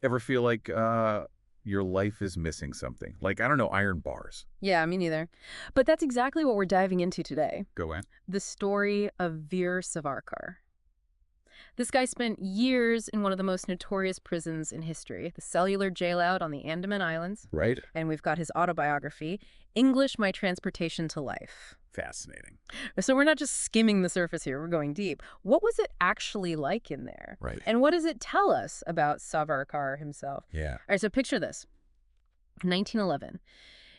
Ever feel like your life is missing something? Like, I don't know, iron bars. Yeah, me neither. But that's exactly what we're diving into today. Go in. The story of Veer Savarkar. This guy spent years in one of the most notorious prisons in history, the cellular jail out on the Andaman Islands. Right? And we've got his autobiography, English, My Transportation to Life. Fascinating. So we're not just skimming the surface here, we're going deep. What was it actually like in there? Right. And what does it tell us about Savarkar himself? Yeah. All right, so picture this. 1911.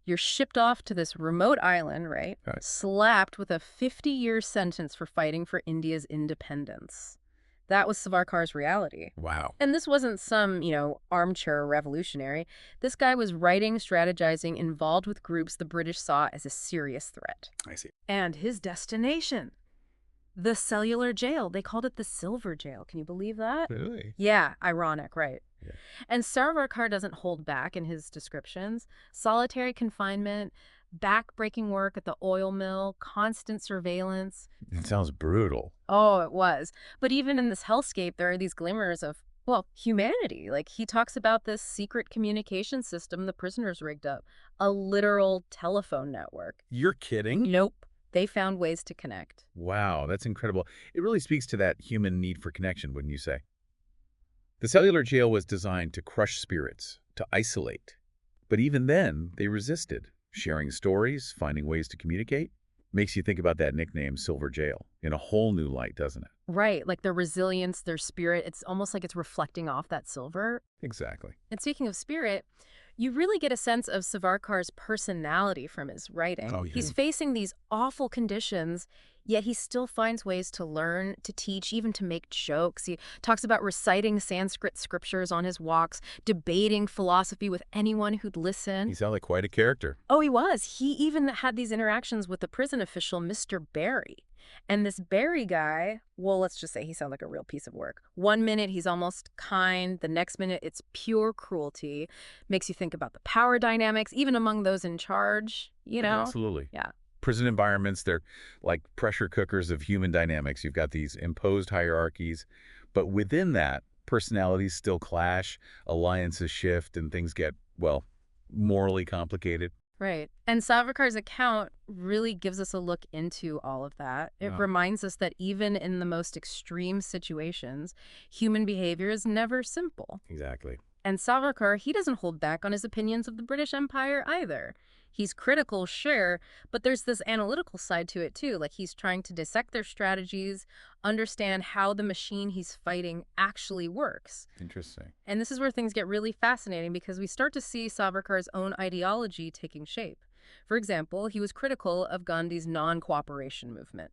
You're shipped off to this remote island, right? Right. Slapped with a 50-year sentence for fighting for India's independence. That was Savarkar's reality. Wow. And this wasn't some, armchair revolutionary. This guy was writing, strategizing, involved with groups the British saw as a serious threat. I see. And his destination, the cellular jail. They called it the Silver Jail. Can you believe that? Really? Yeah, ironic, right? Yeah. And Savarkar doesn't hold back in his descriptions. Solitary confinement, back-breaking work at the oil mill, constant surveillance. It sounds brutal. Oh, it was. But even in this hellscape, there are these glimmers of, well, humanity. Like, he talks about this secret communication system the prisoners rigged up, a literal telephone network. You're kidding? Nope. They found ways to connect. Wow, that's incredible. It really speaks to that human need for connection, wouldn't you say? The cellular jail was designed to crush spirits, to isolate. But even then, they resisted, sharing stories, finding ways to communicate. Makes you think about that nickname, Silver Jail, in a whole new light, doesn't it? Right, like their resilience, their spirit, it's almost like it's reflecting off that silver. Exactly. And speaking of spirit, you really get a sense of Savarkar's personality from his writing. Oh, yeah. He's facing these awful conditions, yet he still finds ways to learn, to teach, even to make jokes. He talks about reciting Sanskrit scriptures on his walks, debating philosophy with anyone who'd listen. He sounds like quite a character. Oh, he was. He even had these interactions with the prison official, Mr. Barry. And this Barry guy, well, let's just say he sounds like a real piece of work. One minute he's almost kind, the next minute it's pure cruelty. Makes you think about the power dynamics, even among those in charge, Absolutely. Yeah. Prison environments, they're like pressure cookers of human dynamics. You've got these imposed hierarchies, but within that, personalities still clash, alliances shift, and things get, well, morally complicated. Right. And Savarkar's account really gives us a look into all of that. It Yeah. reminds us that even in the most extreme situations, human behavior is never simple. Exactly. And Savarkar, he doesn't hold back on his opinions of the British Empire either. He's critical, sure, but there's this analytical side to it too. Like, he's trying to dissect their strategies, understand how the machine he's fighting actually works. Interesting. And this is where things get really fascinating because we start to see Savarkar's own ideology taking shape. For example, he was critical of Gandhi's non-cooperation movement.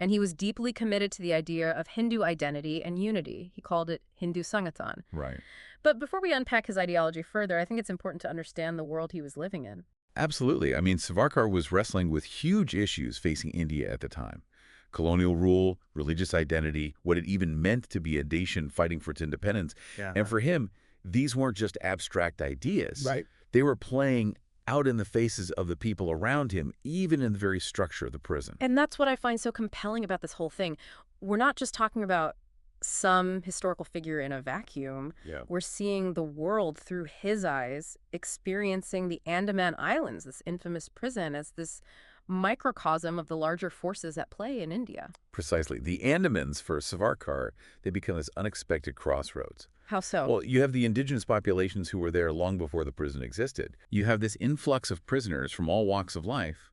And he was deeply committed to the idea of Hindu identity and unity. He called it Hindu Sangathan. Right. But before we unpack his ideology further, I think it's important to understand the world he was living in. Absolutely. I mean, Savarkar was wrestling with huge issues facing India at the time. Colonial rule, religious identity, what it even meant to be a nation fighting for its independence. Yeah. And for him, these weren't just abstract ideas. Right. They were playing out in the faces of the people around him, even in the very structure of the prison. And that's what I find so compelling about this whole thing. We're not just talking about some historical figure in a vacuum. Yeah. We're seeing the world through his eyes, experiencing the Andaman Islands, this infamous prison, as this microcosm of the larger forces at play in India. Precisely. The Andamans, for Savarkar, they become this unexpected crossroads. How so? Well, you have the indigenous populations who were there long before the prison existed. You have this influx of prisoners from all walks of life.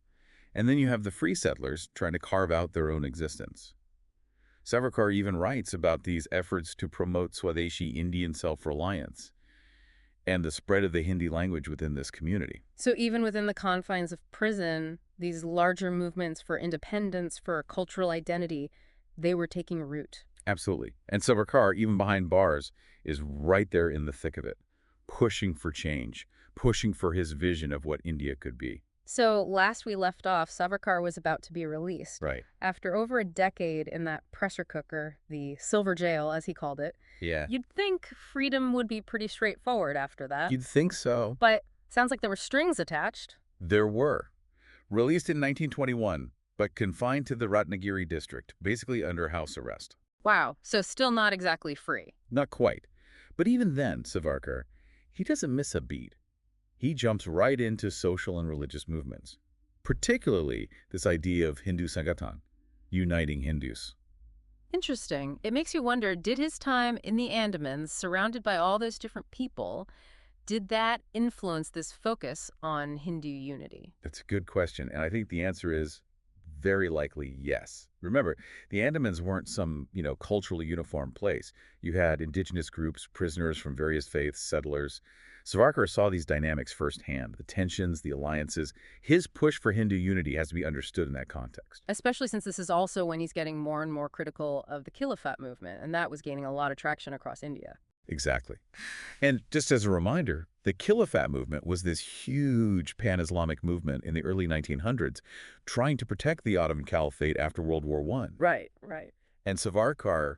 And then you have the free settlers trying to carve out their own existence. Savarkar even writes about these efforts to promote Swadeshi Indian self-reliance and the spread of the Hindi language within this community. So even within the confines of prison, these larger movements for independence, for cultural identity, they were taking root. Absolutely. And Savarkar, even behind bars, is right there in the thick of it, pushing for change, pushing for his vision of what India could be. So last we left off, Savarkar was about to be released. Right. After over a decade in that pressure cooker, the Silver Jail, as he called it, Yeah. you'd think freedom would be pretty straightforward after that. You'd think so. But sounds like there were strings attached. There were. Released in 1921, but confined to the Ratnagiri district, basically under house arrest. Wow, so still not exactly free. Not quite. But even then, Savarkar, he doesn't miss a beat. He jumps right into social and religious movements, particularly this idea of Hindu Sangatan, uniting Hindus. Interesting. It makes you wonder, did his time in the Andamans, surrounded by all those different people, did that influence this focus on Hindu unity? That's a good question, and I think the answer is very likely yes. Remember, the Andamans weren't some, culturally uniform place. You had indigenous groups, prisoners from various faiths, settlers. Savarkar saw these dynamics firsthand, the tensions, the alliances. His push for Hindu unity has to be understood in that context. Especially since this is also when he's getting more and more critical of the Khilafat movement, and that was gaining a lot of traction across India. Exactly. And just as a reminder, the Khilafat movement was this huge pan-Islamic movement in the early 1900s trying to protect the Ottoman Caliphate after World War I. Right, right. And Savarkar,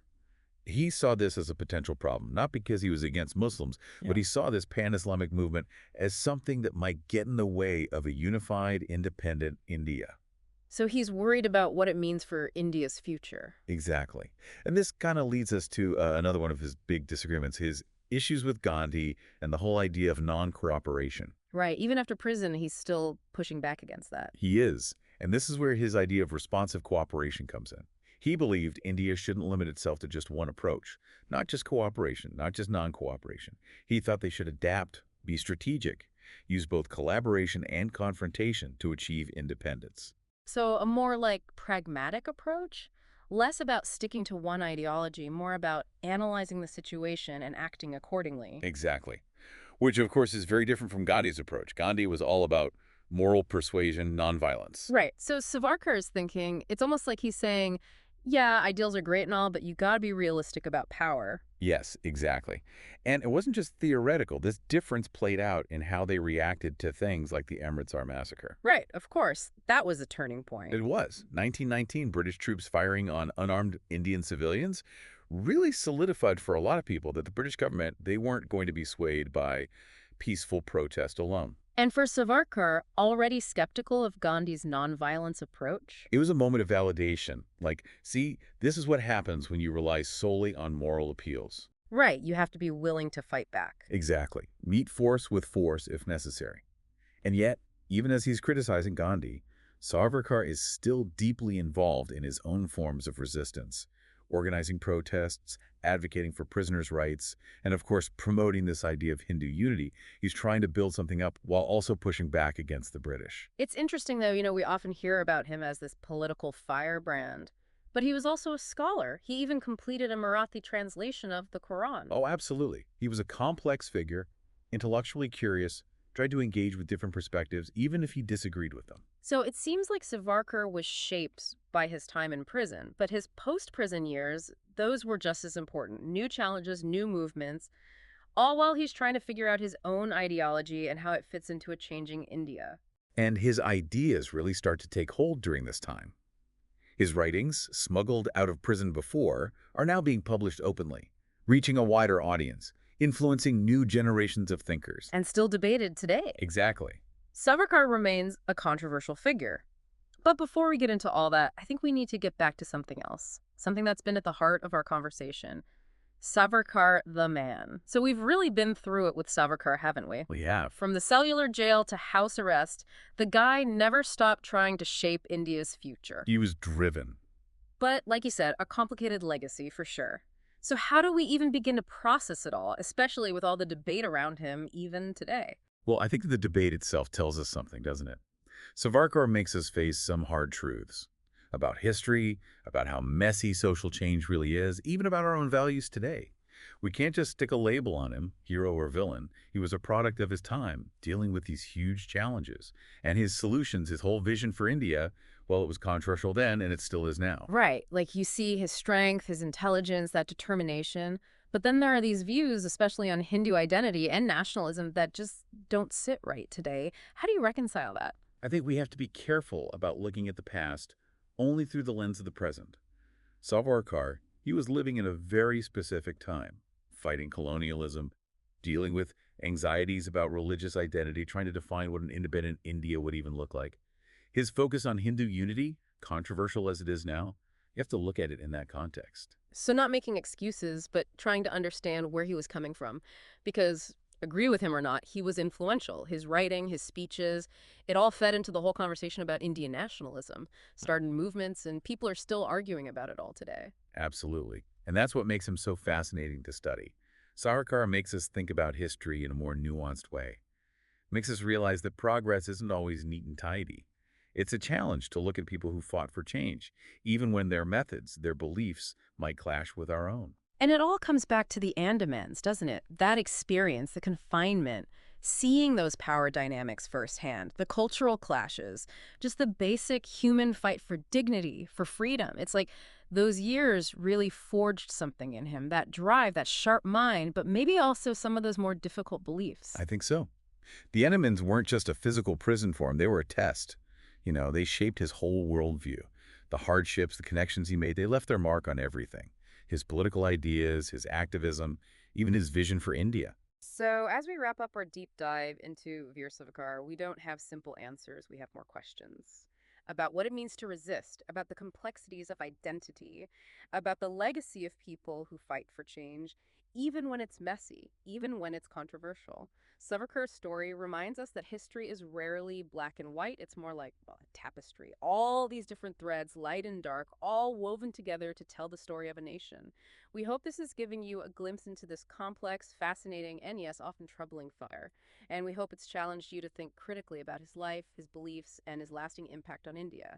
he saw this as a potential problem, not because he was against Muslims, but he saw this pan-Islamic movement as something that might get in the way of a unified, independent India. So he's worried about what it means for India's future. Exactly. And this kind of leads us to another one of his big disagreements, his issues with Gandhi and the whole idea of non-cooperation. Right. Even after prison, he's still pushing back against that. He is. And this is where his idea of responsive cooperation comes in. He believed India shouldn't limit itself to just one approach, not just cooperation, not just non-cooperation. He thought they should adapt, be strategic, use both collaboration and confrontation to achieve independence. So a more like pragmatic approach, less about sticking to one ideology, more about analyzing the situation and acting accordingly. Exactly. Which, of course, is very different from Gandhi's approach. Gandhi was all about moral persuasion, nonviolence. Right. So Savarkar is thinking, it's almost like he's saying, yeah, ideals are great and all, but you got to be realistic about power. Yes, exactly. And it wasn't just theoretical. This difference played out in how they reacted to things like the Amritsar massacre. Right, of course. That was a turning point. It was. 1919, British troops firing on unarmed Indian civilians really solidified for a lot of people that the British government, they weren't going to be swayed by peaceful protest alone. And for Savarkar, already skeptical of Gandhi's nonviolence approach? It was a moment of validation. Like, see, this is what happens when you rely solely on moral appeals. Right, you have to be willing to fight back. Exactly. Meet force with force if necessary. And yet, even as he's criticizing Gandhi, Savarkar is still deeply involved in his own forms of resistance, organizing protests, advocating for prisoners' rights, and of course promoting this idea of Hindu unity. He's trying to build something up while also pushing back against the British. It's interesting, though, we often hear about him as this political firebrand. But he was also a scholar. He even completed a Marathi translation of the Quran. Oh, absolutely. He was a complex figure, intellectually curious, tried to engage with different perspectives, even if he disagreed with them. So it seems like Savarkar was shaped by his time in prison, but his post-prison years, those were just as important. New challenges, new movements, all while he's trying to figure out his own ideology and how it fits into a changing India. And his ideas really start to take hold during this time. His writings, smuggled out of prison before, are now being published openly, reaching a wider audience, influencing new generations of thinkers. And still debated today. Exactly. Savarkar remains a controversial figure. But before we get into all that, I think we need to get back to something else, something that's been at the heart of our conversation. Savarkar the man. So we've really been through it with Savarkar, haven't we? We have. From the cellular jail to house arrest, the guy never stopped trying to shape India's future. He was driven. But, like you said, a complicated legacy for sure. So how do we even begin to process it all, especially with all the debate around him even today? Well, I think the debate itself tells us something, doesn't it? Savarkar makes us face some hard truths about history, about how messy social change really is, even about our own values today. We can't just stick a label on him, hero or villain. He was a product of his time, dealing with these huge challenges. And his solutions, his whole vision for India, well, it was controversial then, and it still is now. Right. Like you see his strength, his intelligence, that determination. But then there are these views, especially on Hindu identity and nationalism, that just don't sit right today. How do you reconcile that? I think we have to be careful about looking at the past only through the lens of the present. Savarkar, he was living in a very specific time, fighting colonialism, dealing with anxieties about religious identity, trying to define what an independent India would even look like. His focus on Hindu unity, controversial as it is now, you have to look at it in that context. So not making excuses, but trying to understand where he was coming from. Because, agree with him or not, he was influential. His writing, his speeches, it all fed into the whole conversation about Indian nationalism, started movements, and people are still arguing about it all today. Absolutely. And that's what makes him so fascinating to study. Savarkar makes us think about history in a more nuanced way. Makes us realize that progress isn't always neat and tidy. It's a challenge to look at people who fought for change, even when their methods, their beliefs, might clash with our own. And it all comes back to the Andamans, doesn't it? That experience, the confinement, seeing those power dynamics firsthand, the cultural clashes, just the basic human fight for dignity, for freedom. It's like those years really forged something in him, that drive, that sharp mind, but maybe also some of those more difficult beliefs. I think so. The Ennemans weren't just a physical prison for him, they were a test. They shaped his whole worldview. The hardships, the connections he made, they left their mark on everything. His political ideas, his activism, even his vision for India. So, as we wrap up our deep dive into Veer Savarkar, we don't have simple answers. We have more questions about what it means to resist, about the complexities of identity, about the legacy of people who fight for change, even when it's messy, even when it's controversial. Savarkar's story reminds us that history is rarely black and white. It's more like, well, a tapestry. All these different threads, light and dark, all woven together to tell the story of a nation. We hope this is giving you a glimpse into this complex, fascinating, and yes, often troubling fire. And we hope it's challenged you to think critically about his life, his beliefs, and his lasting impact on India.